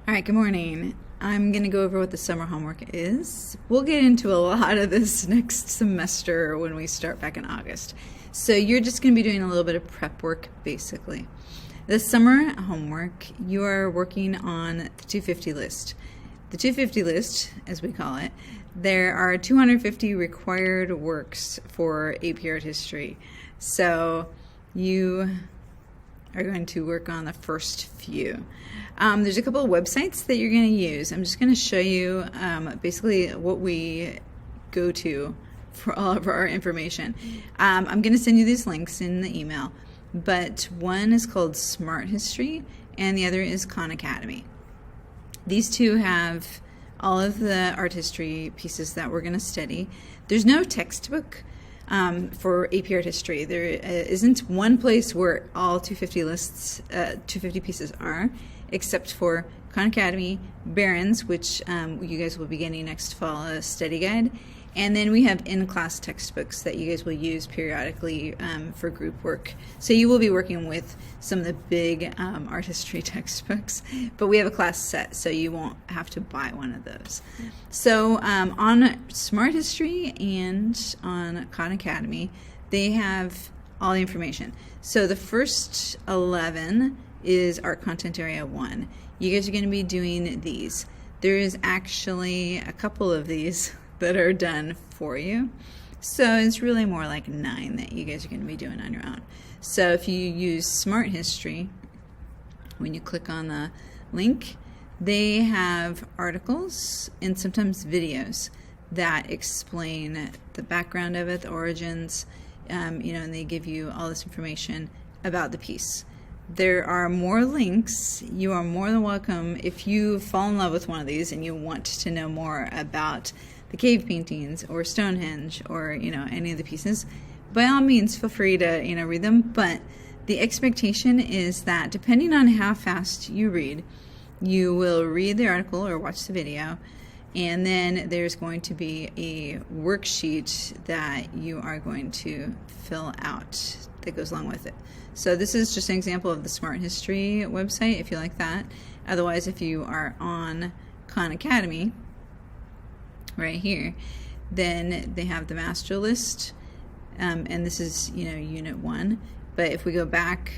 All right, good morning. I'm going to go over what the summer homework is. We'll get into a lot of this next semester when we start back in August. So you're just going to be doing a little bit of prep work, basically. The summer homework, you are working on the 250 list. The 250 list, as we call it, there are 250 required works for AP Art History. So you are going to work on the first few. There's a couple of websites that you're going to use. I'm just going to show you basically what we go to for all of our information. I'm going to send you these links in the email, but one is called Smart History and the other is Khan Academy. These two have all of the art history pieces that we're going to study. There's no textbook for AP Art History. There isn't one place where all 250 pieces are, except for Khan Academy, Barron's, which you guys will be getting next fall, a study guide, and then we have in-class textbooks that you guys will use periodically for group work. So you will be working with some of the big art history textbooks, but we have a class set, so you won't have to buy one of those. So on Smart History and on Khan Academy, they have all the information. So the first 11 is Art Content Area 1. You guys are going to be doing these. There is actually a couple of these that are done for you. So it's really more like 9 that you guys are going to be doing on your own. So if you use Smart History, when you click on the link, they have articles and sometimes videos that explain the background of it, the origins, and they give you all this information about the piece. There are more links. You are more than welcome, if you fall in love with one of these and you want to know more about the cave paintings or Stonehenge or any of the pieces, by all means feel free to read them. But the expectation is that depending on how fast you read, you will read the article or watch the video, and then there's going to be a worksheet that you are going to fill out that goes along with it. So this is just an example of the Smart History website, if you like that. Otherwise, if you are on Khan Academy, right here, then they have the master list, and this is unit 1. But if we go back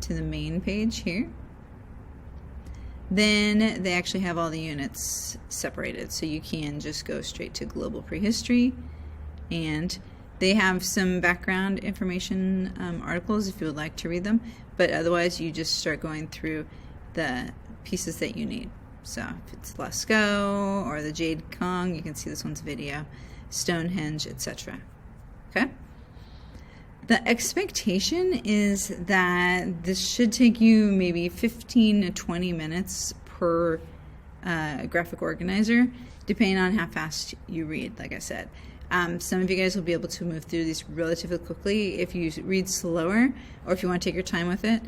to the main page here, then they actually have all the units separated, so you can just go straight to Global Prehistory, and they have some background information articles if you would like to read them, but otherwise you just start going through the pieces that you need. So if it's Lascaux or the Jade Kong, you can see this one's video, Stonehenge, etc. Okay? The expectation is that this should take you maybe 15 to 20 minutes per graphic organizer, depending on how fast you read, like I said. Some of you guys will be able to move through these relatively quickly. If you read slower, or if you want to take your time with it,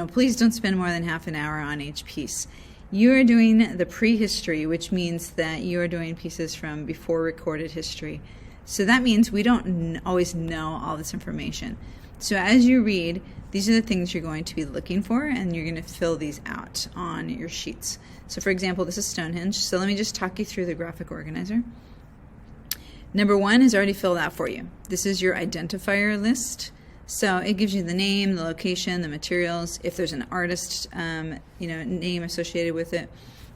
please don't spend more than half an hour on each piece. You are doing the prehistory, which means that you are doing pieces from before recorded history. So that means we don't always know all this information. So as you read, these are the things you're going to be looking for, and you're going to fill these out on your sheets. So for example, this is Stonehenge. So let me just talk you through the graphic organizer. Number 1 is already filled out for you. This is your identifier list. So it gives you the name, the location, the materials. If there's an artist, name associated with it,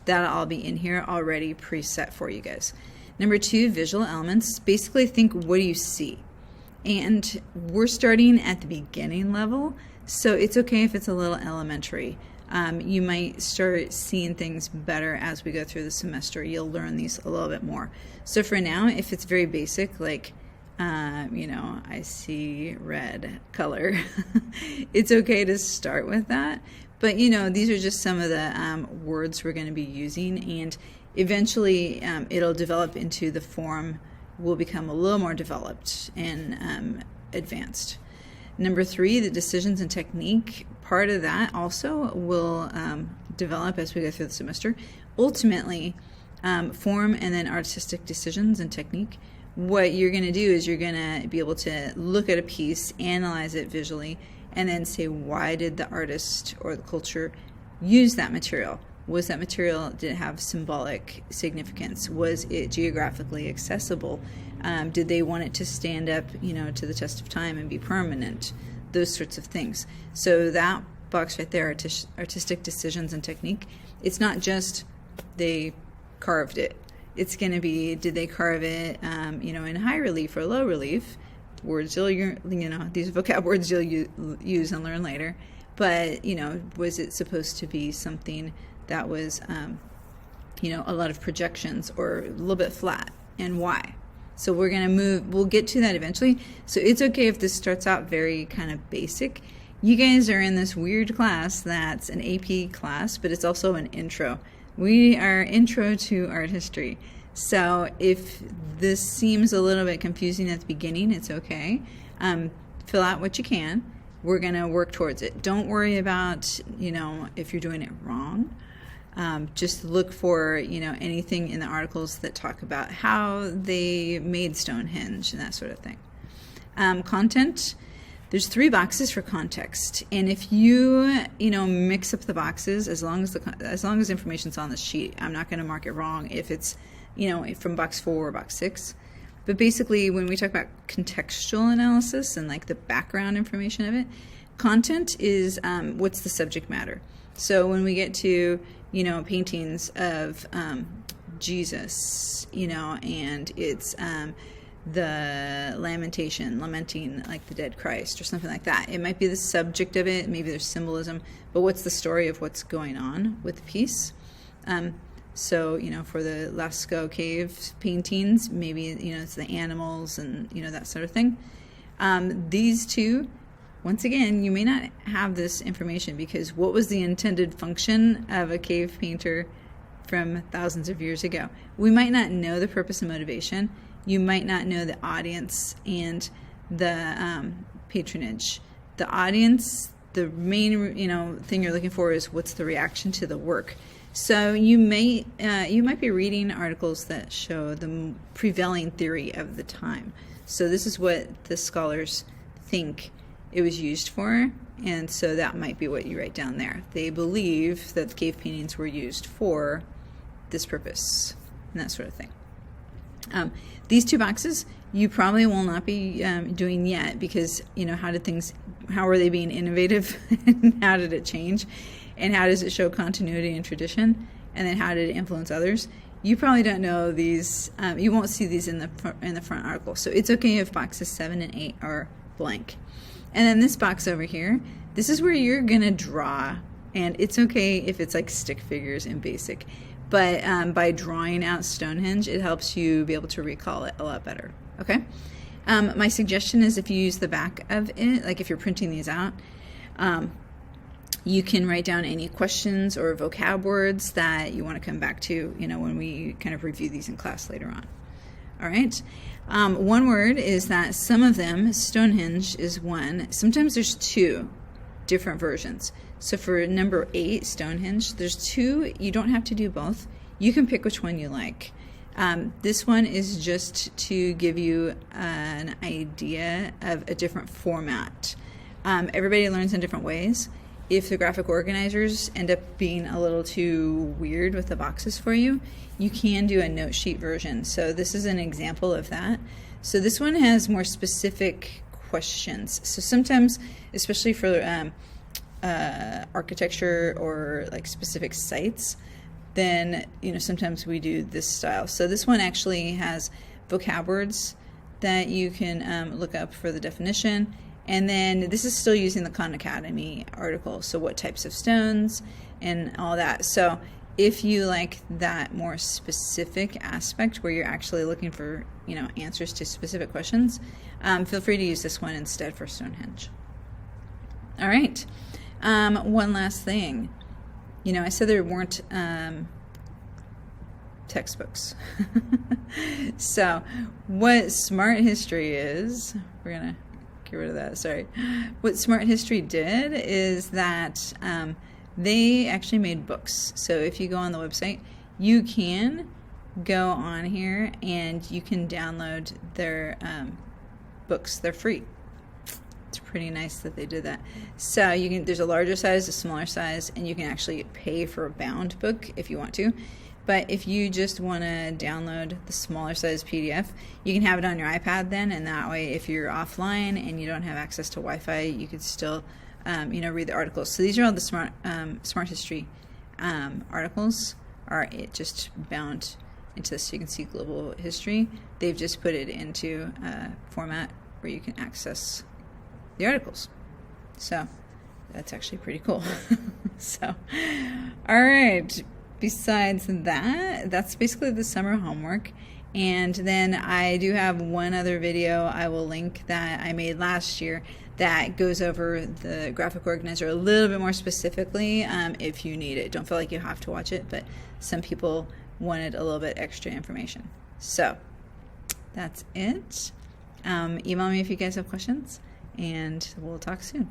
that'll all be in here already preset for you guys. Number 2, visual elements. Basically think, what do you see? And we're starting at the beginning level, so it's okay if it's a little elementary. You might start seeing things better as we go through the semester. You'll learn these a little bit more. So for now, if it's very basic, like I see red color, it's okay to start with that. But these are just some of the words we're going to be using, and eventually it'll develop into the form will become a little more developed and advanced. Number 3, the decisions and technique. Part of that also will develop as we go through the semester. Ultimately, form and then artistic decisions and technique. What you're going to do is you're going to be able to look at a piece, analyze it visually, and then say, why did the artist or the culture use that material? Was that material, did it have symbolic significance? Was it geographically accessible? Did they want it to stand up, to the test of time and be permanent? Those sorts of things. So that box right there, artistic decisions and technique, it's not just they carved it. It's going to be, did they carve it, in high relief or low relief? Words these vocab words you'll use and learn later. But, was it supposed to be something that was, a lot of projections or a little bit flat, and why? So we'll get to that eventually. So it's okay if this starts out very kind of basic. You guys are in this weird class that's an AP class, but it's also an intro. We are intro to art history. So if this seems a little bit confusing at the beginning, it's okay. Fill out what you can. We're going to work towards it. Don't worry about, if you're doing it wrong. Just look for, anything in the articles that talk about how they made Stonehenge and that sort of thing. Content. There's 3 boxes for context, and if you mix up the boxes, as long as information's on the sheet, I'm not going to mark it wrong if it's from box 4 or box 6. But basically, when we talk about contextual analysis and like the background information of it, content is what's the subject matter. So when we get to paintings of Jesus, and it's the lamenting like the dead Christ or something like that. It might be the subject of it, maybe there's symbolism, but what's the story of what's going on with the piece? So, for the Lascaux cave paintings, maybe, it's the animals and, that sort of thing. These two, once again, you may not have this information because what was the intended function of a cave painter from thousands of years ago? We might not know the purpose and motivation. You might not know the audience and the patronage. The audience, the main thing you're looking for is what's the reaction to the work. So you might be reading articles that show the prevailing theory of the time. So this is what the scholars think it was used for, and so that might be what you write down there. They believe that the cave paintings were used for this purpose and that sort of thing. These 2 boxes you probably will not be doing yet because how are they being innovative and how did it change and how does it show continuity and tradition, and then how did it influence others? You probably don't know these. You won't see these in the front article, so it's okay if boxes 7 and 8 are blank. And then this box over here, this is where you're gonna draw, and it's okay if it's like stick figures and basic. But by drawing out Stonehenge, it helps you be able to recall it a lot better, okay? My suggestion is if you use the back of it, like if you're printing these out, you can write down any questions or vocab words that you want to come back to, when we kind of review these in class later on. All right? One word is that some of them, Stonehenge is one. Sometimes there's 2 different versions. So for number 8, Stonehenge, there's 2. You don't have to do both. You can pick which one you like. This one is just to give you an idea of a different format. Everybody learns in different ways. If the graphic organizers end up being a little too weird with the boxes for you, you can do a note sheet version. So this is an example of that. So this one has more specific questions. So sometimes, especially for architecture or like specific sites, then sometimes we do this style. So this one actually has vocab words that you can look up for the definition. And then this is still using the Khan Academy article, so what types of stones and all that. So if you like that more specific aspect where you're actually looking for answers to specific questions, feel free to use this one instead for Stonehenge. All right, one last thing. I said there weren't textbooks. So what Smart History is, we're gonna get rid of that, sorry. What Smart History did is that they actually made books. So if you go on the website, you can go on here and you can download their books. They're free. It's It's pretty nice that they did that. So you can, there's a larger size, a smaller size, and you can actually pay for a bound book if you want to. But if you just want to download the smaller size PDF, you can have it on your iPad then, and that way if you're offline and you don't have access to Wi-Fi, you could still read the articles. So these are all the smart history articles are just bound into this, so you can see global history. They've just put it into a format where you can access the articles. So that's actually pretty cool. So, all right. Besides that, that's basically the summer homework. And then I do have one other video I will link that I made last year that goes over the graphic organizer a little bit more specifically if you need it. Don't feel like you have to watch it, but some people wanted a little bit extra information. So that's it. Email me if you guys have questions, and we'll talk soon.